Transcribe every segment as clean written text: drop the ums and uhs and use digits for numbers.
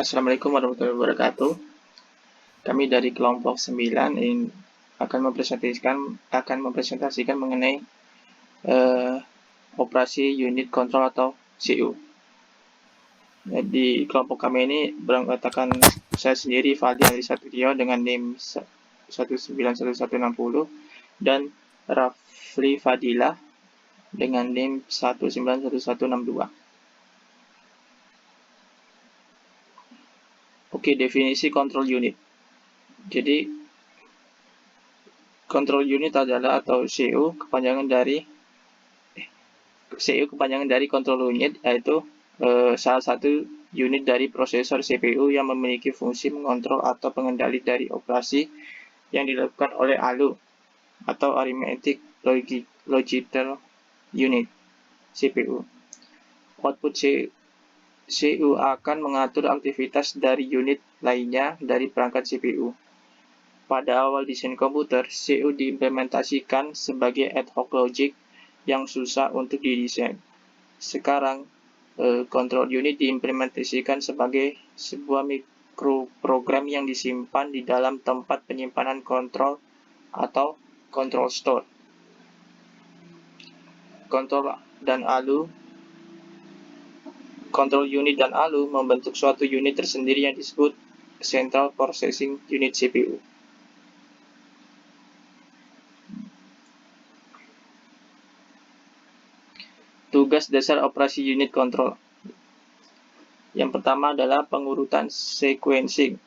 Assalamualaikum warahmatullahi wabarakatuh. Kami dari kelompok 9 akan mempresentasikan mengenai eh, operasi unit kontrol atau CU. Di kelompok kami ini beranggotakan saya sendiri Fadli Ali Satrio dengan NIM 191160 dan Rafli Fadila dengan NIM 191162. Oke, definisi control unit. Jadi control unit adalah atau CU kepanjangan dari control unit, yaitu salah satu unit dari prosesor CPU yang memiliki fungsi mengontrol atau pengendali dari operasi yang dilakukan oleh ALU atau Arithmetic Logical Unit CPU. Output CU akan mengatur aktivitas dari unit lainnya dari perangkat CPU. Pada awal desain komputer, CU diimplementasikan sebagai ad hoc logic yang susah untuk didesain. Sekarang, control unit diimplementasikan sebagai sebuah mikroprogram yang disimpan di dalam tempat penyimpanan kontrol atau control store. Control unit dan ALU membentuk suatu unit tersendiri yang disebut Central Processing Unit CPU. Tugas dasar operasi unit kontrol. Yang pertama adalah pengurutan sequencing.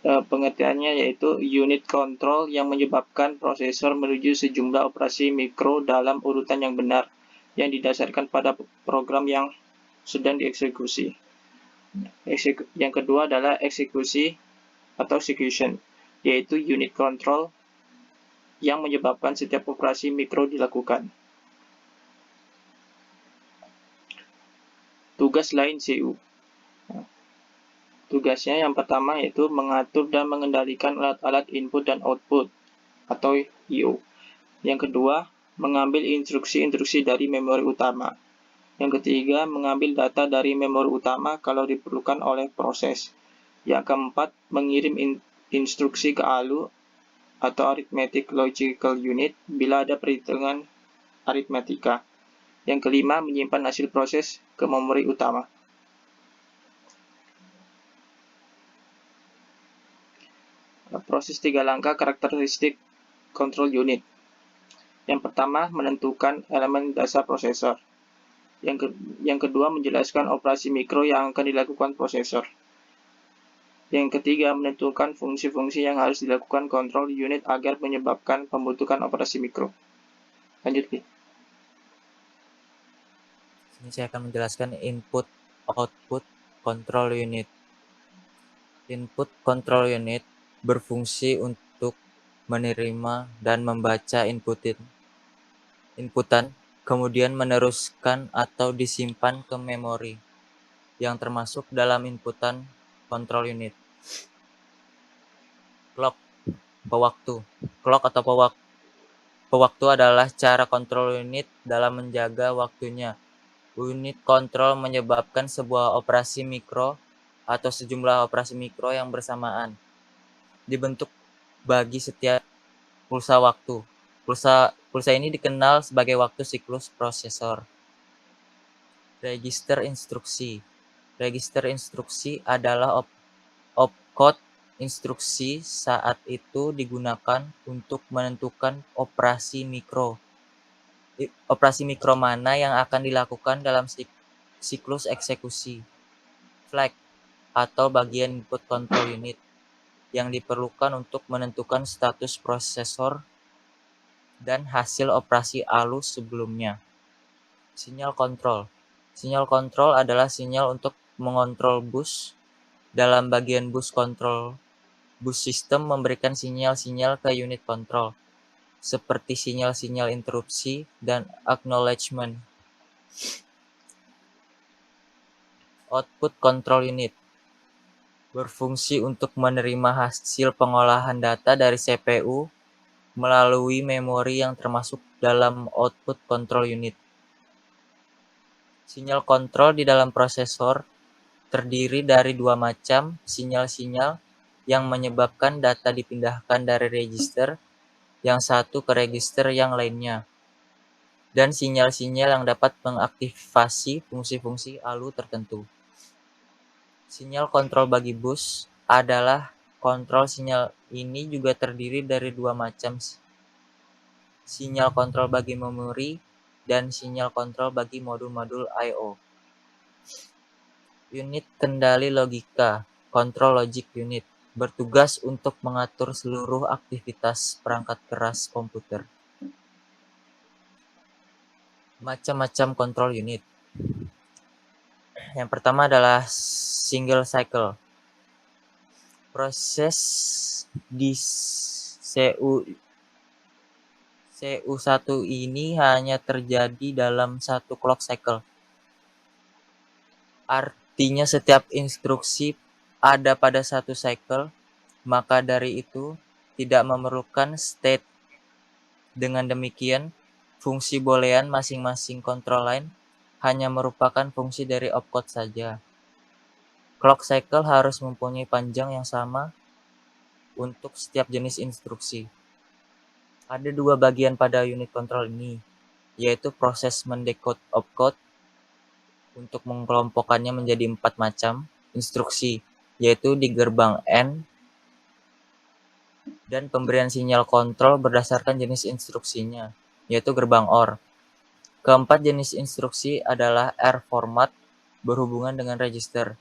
Pengertiannya yaitu unit kontrol yang menyebabkan prosesor menuju sejumlah operasi mikro dalam urutan yang benar, yang didasarkan pada program yang sedang dieksekusi. Yang kedua adalah eksekusi atau execution, yaitu unit kontrol yang menyebabkan setiap operasi mikro dilakukan. Tugas lain CU. Tugasnya yang pertama yaitu mengatur dan mengendalikan alat-alat input dan output atau I/O. Yang kedua, mengambil instruksi-instruksi dari memori utama. Yang ketiga, mengambil data dari memori utama kalau diperlukan oleh proses. Yang keempat, mengirim instruksi ke ALU atau Arithmetic Logical Unit bila ada perhitungan aritmetika. Yang kelima, menyimpan hasil proses ke memori utama. Proses 3 langkah karakteristik control unit. Yang pertama, menentukan elemen dasar prosesor. Yang kedua, menjelaskan operasi mikro yang akan dilakukan prosesor. Yang ketiga, menentukan fungsi-fungsi yang harus dilakukan control unit agar menyebabkan pembentukan operasi mikro. Lanjut, Ki. Sini saya akan menjelaskan input-output control unit. Input control unit berfungsi untuk menerima dan membaca inputan, kemudian meneruskan atau disimpan ke memori yang termasuk dalam inputan control unit. Clock, pewaktu. Clock atau pewaktu adalah cara control unit dalam menjaga waktunya. Unit kontrol menyebabkan sebuah operasi mikro atau sejumlah operasi mikro yang bersamaan dibentuk bagi setiap pulsa waktu. Pulsa ini dikenal sebagai waktu siklus prosesor. Register instruksi. Register instruksi adalah opcode instruksi saat itu digunakan untuk menentukan operasi mikro. Operasi mikro mana yang akan dilakukan dalam siklus eksekusi. Flag atau bagian input control unit yang diperlukan untuk menentukan status prosesor dan hasil operasi ALU sebelumnya. Sinyal kontrol. Sinyal kontrol adalah sinyal untuk mengontrol bus. Dalam bagian bus kontrol, bus sistem memberikan sinyal-sinyal ke unit kontrol, seperti sinyal-sinyal interupsi dan acknowledgement. Output control unit berfungsi untuk menerima hasil pengolahan data dari CPU melalui memori yang termasuk dalam output control unit. Sinyal kontrol di dalam prosesor terdiri dari dua macam sinyal-sinyal yang menyebabkan data dipindahkan dari register yang satu ke register yang lainnya, dan sinyal-sinyal yang dapat mengaktifasi fungsi-fungsi ALU tertentu. Sinyal kontrol bagi bus adalah kontrol sinyal ini juga terdiri dari dua macam sinyal kontrol bagi memori dan sinyal kontrol bagi modul-modul I/O. Unit kendali logika, control logic unit, bertugas untuk mengatur seluruh aktivitas perangkat keras komputer. Macam-macam control unit. Yang pertama adalah single cycle. Proses di CU1 ini hanya terjadi dalam satu clock cycle. Artinya setiap instruksi ada pada satu cycle, maka dari itu tidak memerlukan state. Dengan demikian, fungsi boolean masing-masing control line hanya merupakan fungsi dari opcode saja. Clock cycle harus mempunyai panjang yang sama untuk setiap jenis instruksi. Ada dua bagian pada unit control ini, yaitu proses mendekode opcode untuk mengelompokkannya menjadi 4 macam instruksi, yaitu di gerbang N, dan pemberian sinyal kontrol berdasarkan jenis instruksinya, yaitu gerbang OR. Keempat jenis instruksi adalah R format berhubungan dengan register,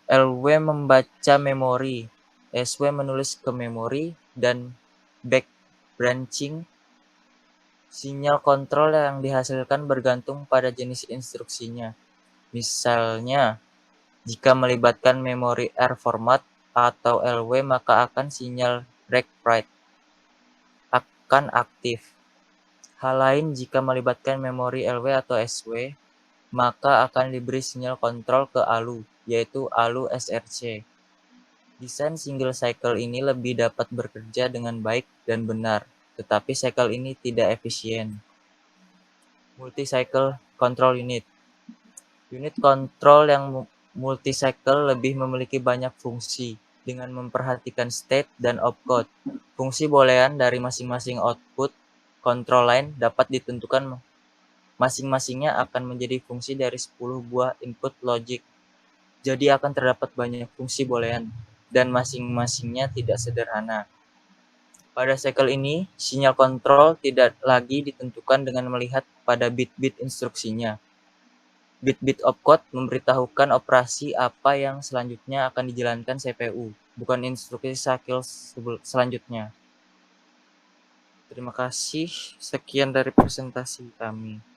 LW membaca memori, SW menulis ke memori, dan back branching. Sinyal kontrol yang dihasilkan bergantung pada jenis instruksinya. Misalnya, jika melibatkan memori R format atau LW, maka akan sinyal read write akan aktif. Hal lain, jika melibatkan memori LW atau SW, maka akan diberi sinyal kontrol ke ALU, yaitu ALU SRC. Desain single cycle ini lebih dapat bekerja dengan baik dan benar, tetapi cycle ini tidak efisien. Multi-cycle control unit. Unit kontrol yang multi-cycle lebih memiliki banyak fungsi dengan memperhatikan state dan opcode. Fungsi boolean dari masing-masing output control line dapat ditentukan masing-masingnya akan menjadi fungsi dari 10 buah input logic. Jadi akan terdapat banyak fungsi boolean dan masing-masingnya tidak sederhana. Pada cycle ini, sinyal kontrol tidak lagi ditentukan dengan melihat pada bit-bit instruksinya. Bit-bit opcode memberitahukan operasi apa yang selanjutnya akan dijalankan CPU, bukan instruksi cycle selanjutnya. Terima kasih, sekian dari presentasi kami.